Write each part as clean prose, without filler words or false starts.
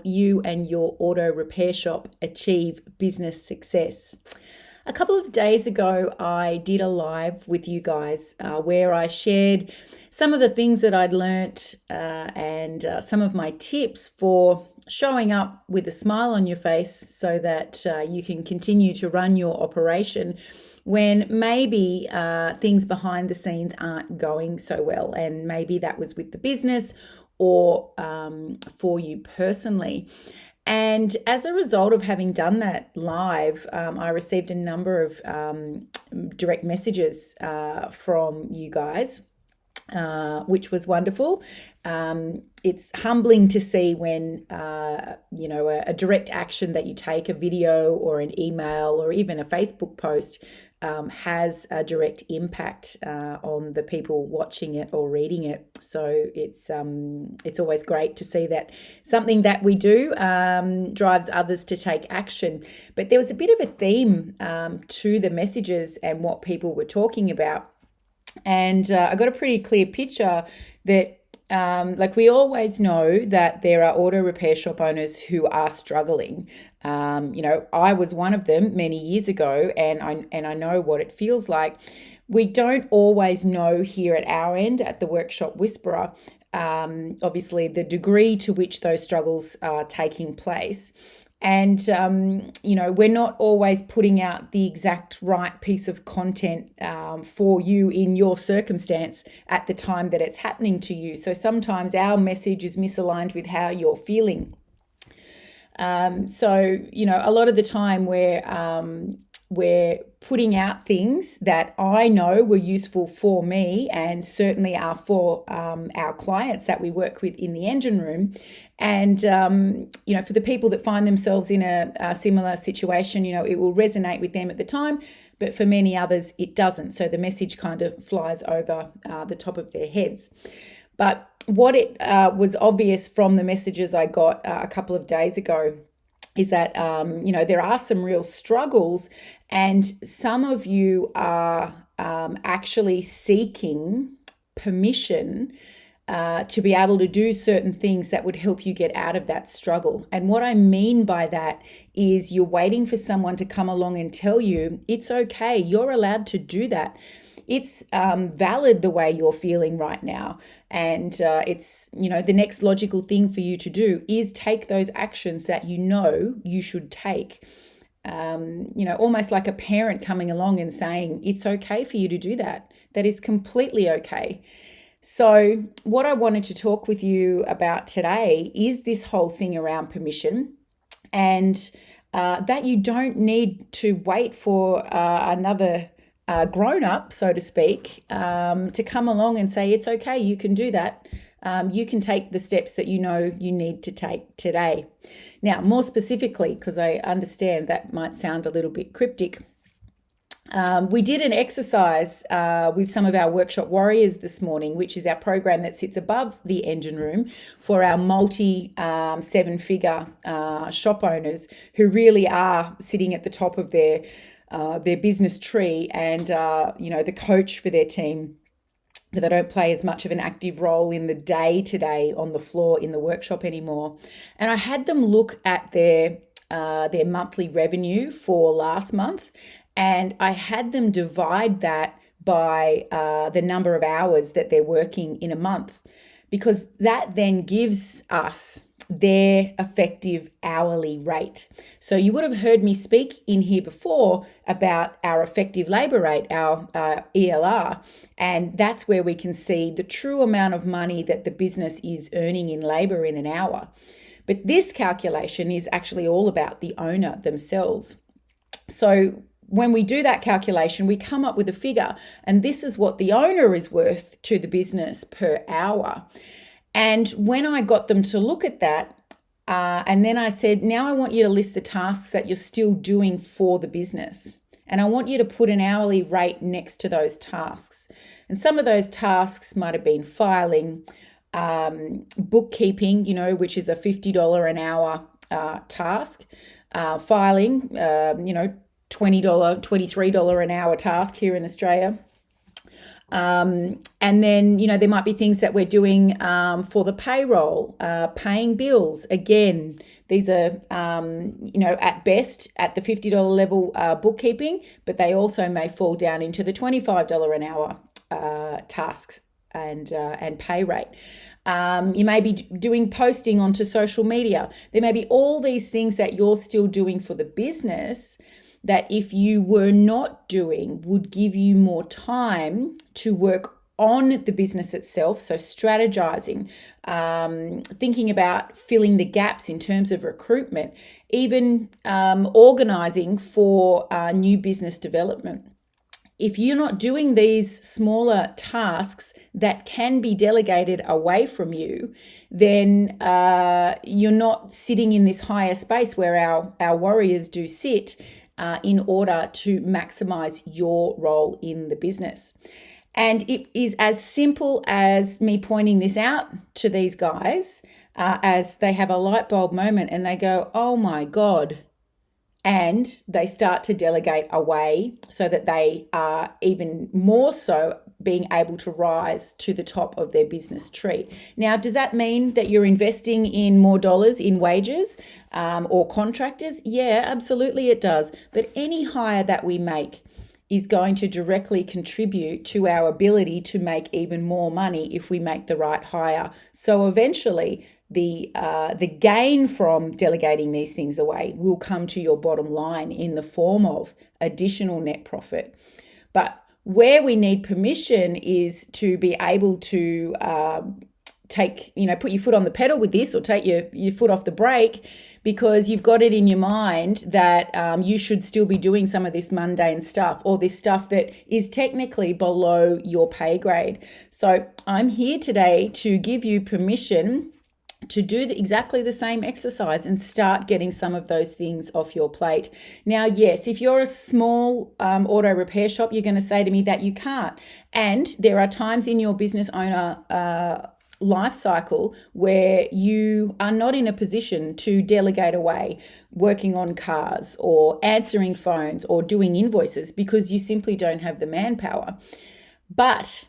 you and your auto repair shop achieve business success. A couple of days ago, I did a live with you guys where I shared some of the things that I'd learnt and some of my tips for showing up with a smile on your face so that you can continue to run your operation when maybe things behind the scenes aren't going so well. And maybe that was with the business or for you personally. And as a result of having done that live, I received a number of direct messages from you guys, which was wonderful. It's humbling to see when, a direct action that you take, a video or an email or even a Facebook post, has a direct impact on the people watching it or reading it. So it's always great to see that something that we do drives others to take action. But there was a bit of a theme to the messages and what people were talking about. And I got a pretty clear picture that we always know that there are auto repair shop owners who are struggling. I was one of them many years ago, and I know what it feels like. We don't always know here at our end at the Workshop Whisperer, obviously the degree to which those struggles are taking place. And, we're not always putting out the exact right piece of content for you in your circumstance at the time that it's happening to you. So sometimes our message is misaligned with how you're feeling. A lot of the time we're putting out things that I know were useful for me and certainly are for our clients that we work with in the engine room. And, for the people that find themselves in a similar situation, it will resonate with them at the time, but for many others, it doesn't. So the message kind of flies over the top of their heads. But what it was obvious from the messages I got a couple of days ago is that, there are some real struggles, and some of you are actually seeking permission to be able to do certain things that would help you get out of that struggle. And what I mean by that is you're waiting for someone to come along and tell you, it's okay, you're allowed to do that. It's valid the way you're feeling right now. And it's, the next logical thing for you to do is take those actions that you should take. Almost like a parent coming along and saying, it's okay for you to do that. That is completely okay. So what I wanted to talk with you about today is this whole thing around permission, and that you don't need to wait for another grown up, so to speak, to come along and say, it's okay, you can do that. You can take the steps that you need to take today. Now, more specifically, because I understand that might sound a little bit cryptic, we did an exercise with some of our workshop warriors this morning, which is our program that sits above the engine room for our multi seven-figure shop owners who really are sitting at the top of their business tree and, the coach for their team, but they don't play as much of an active role in the day-to-day on the floor in the workshop anymore. And I had them look at their monthly revenue for last month, and I had them divide that by the number of hours that they're working in a month, because that then gives us their effective hourly rate. So you would have heard me speak in here before about our effective labor rate, our ELR, and that's where we can see the true amount of money that the business is earning in labor in an hour. But this calculation is actually all about the owner themselves. So when we do that calculation, we come up with a figure, and this is what the owner is worth to the business per hour. And when I got them to look at that, and then I said, now I want you to list the tasks that you're still doing for the business. And I want you to put an hourly rate next to those tasks. And some of those tasks might have been filing, bookkeeping, which is a $50 an hour task, filing, $20, $23 an hour task here in Australia. And then, there might be things that we're doing for the payroll, paying bills. Again, these are, at best at the $50 level bookkeeping, but they also may fall down into the $25 an hour tasks and pay rate. You may be doing posting onto social media. There may be all these things that you're still doing for the business that if you were not doing would give you more time to work on the business itself. So strategizing, thinking about filling the gaps in terms of recruitment, even organizing for new business development. If you're not doing these smaller tasks that can be delegated away from you, then you're not sitting in this higher space where our warriors do sit in order to maximize your role in the business. And it is as simple as me pointing this out to these guys as they have a light bulb moment and they go, oh my God. And they start to delegate away so that they are even more so being able to rise to the top of their business tree. Now, does that mean that you're investing in more dollars in wages or contractors? Yeah, absolutely it does. But any hire that we make is going to directly contribute to our ability to make even more money if we make the right hire. So eventually, the gain from delegating these things away will come to your bottom line in the form of additional net profit. But where we need permission is to be able to put your foot on the pedal with this or take your foot off the brake, because you've got it in your mind that you should still be doing some of this mundane stuff or this stuff that is technically below your pay grade. So I'm here today to give you permission to do exactly the same exercise and start getting some of those things off your plate. Now, yes, if you're a small auto repair shop, you're going to say to me that you can't. And there are times in your business owner life cycle where you are not in a position to delegate away working on cars or answering phones or doing invoices because you simply don't have the manpower. But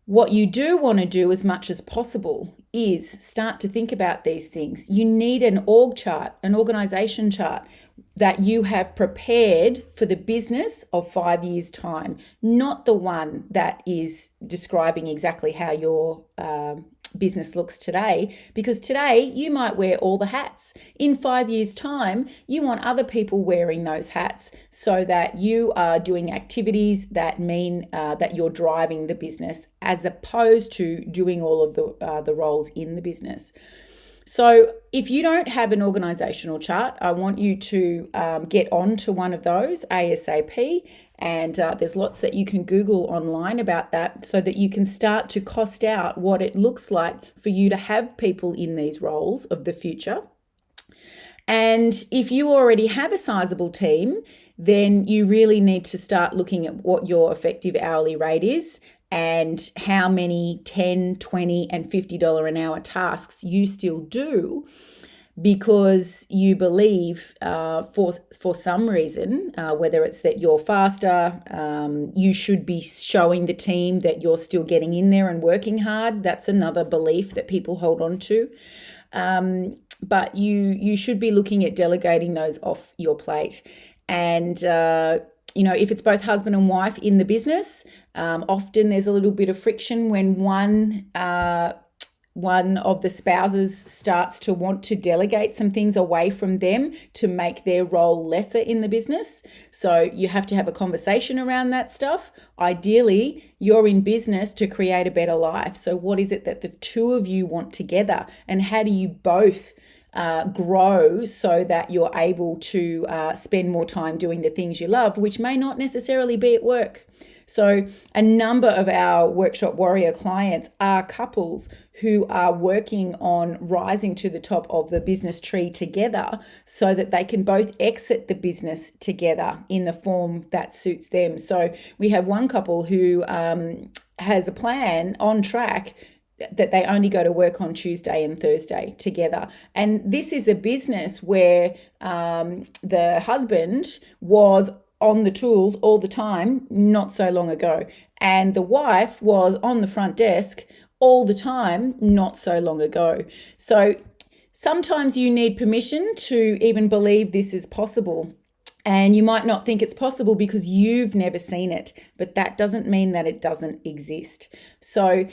what you do want to do as much as possible is start to think about these things. You need an org chart, an organization chart that you have prepared for the business of 5 years' time, not the one that is describing exactly how your business looks today, because today you might wear all the hats. In 5 years' time, you want other people wearing those hats so that you are doing activities that mean that you're driving the business as opposed to doing all of the roles in the business. So if you don't have an organizational chart, I want you to get onto one of those ASAP. And there's lots that you can Google online about that so that you can start to cost out what it looks like for you to have people in these roles of the future. And if you already have a sizable team, then you really need to start looking at what your effective hourly rate is and how many $10, $20, and $50 an hour tasks you still do, because you believe for some reason, whether it's that you're faster, you should be showing the team that you're still getting in there and working hard. That's another belief that people hold on to. But you should be looking at delegating those off your plate. And if it's both husband and wife in the business, often there's a little bit of friction when one of the spouses starts to want to delegate some things away from them to make their role lesser in the business. So you have to have a conversation around that stuff. Ideally, you're in business to create a better life. So what is it that the two of you want together, and how do you both grow so that you're able to spend more time doing the things you love, which may not necessarily be at work? So a number of our Workshop Warrior clients are couples who are working on rising to the top of the business tree together so that they can both exit the business together in the form that suits them. So we have one couple who has a plan on track that they only go to work on Tuesday and Thursday together. And this is a business where the husband was on the tools all the time not so long ago. And the wife was on the front desk all the time not so long ago. So sometimes you need permission to even believe this is possible. And you might not think it's possible because you've never seen it, but that doesn't mean that it doesn't exist. So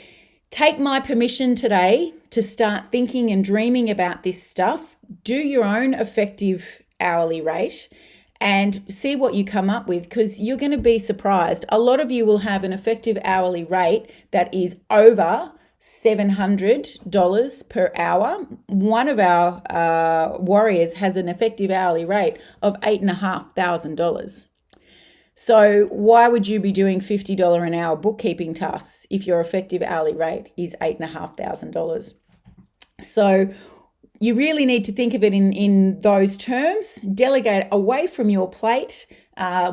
take my permission today to start thinking and dreaming about this stuff. Do your own effective hourly rate and see what you come up with, because you're going to be surprised. A lot of you will have an effective hourly rate that is over $700 per hour. One of our warriors has an effective hourly rate of $8,500. So why would you be doing $50 an hour bookkeeping tasks if your effective hourly rate is $8,500? So you really need to think of it in those terms. Delegate away from your plate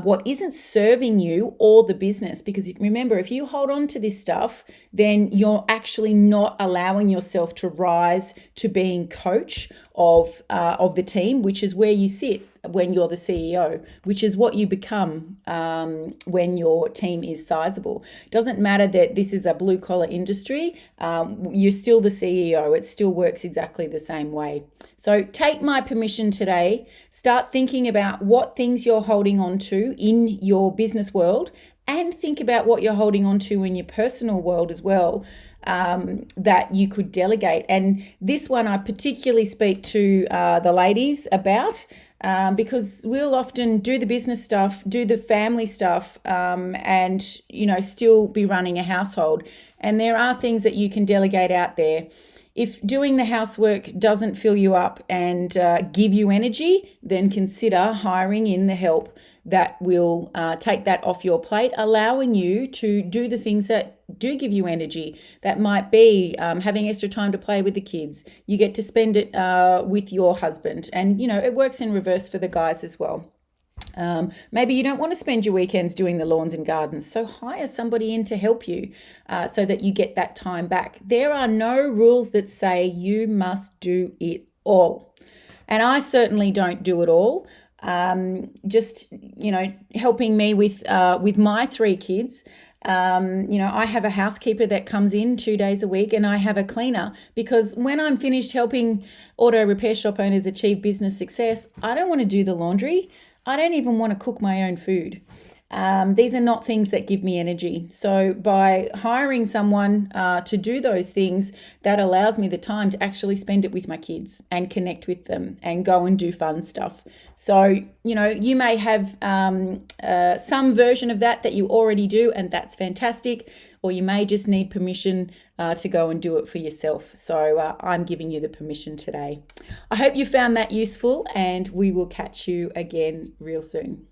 what isn't serving you or the business. Because remember, if you hold on to this stuff, then you're actually not allowing yourself to rise to being coach of the team, which is where you sit when you're the CEO, which is what you become when your team is sizable. Doesn't matter that this is a blue collar industry, you're still the CEO. It still works exactly the same way. So take my permission today, start thinking about what things you're holding on to in your business world, and think about what you're holding on to in your personal world as well, that you could delegate. And this one I particularly speak to the ladies about, because we'll often do the business stuff, do the family stuff, and still be running a household. And there are things that you can delegate out there. If doing the housework doesn't fill you up and give you energy, then consider hiring in the help that will take that off your plate, allowing you to do the things that do give you energy. That might be having extra time to play with the kids. You get to spend it with your husband. And, it works in reverse for the guys as well. Maybe you don't want to spend your weekends doing the lawns and gardens, so hire somebody in to help you so that you get that time back. There are no rules that say you must do it all. And I certainly don't do it all. Just helping me with my 3 kids. I have a housekeeper that comes in 2 days a week, and I have a cleaner, because when I'm finished helping auto repair shop owners achieve business success, I don't want to do the laundry. I don't even want to cook my own food. These are not things that give me energy. So by hiring someone to do those things, that allows me the time to actually spend it with my kids and connect with them and go and do fun stuff. So, you may have some version of that you already do, and that's fantastic. Or you may just need permission to go and do it for yourself. So I'm giving you the permission today. I hope you found that useful, and we will catch you again real soon.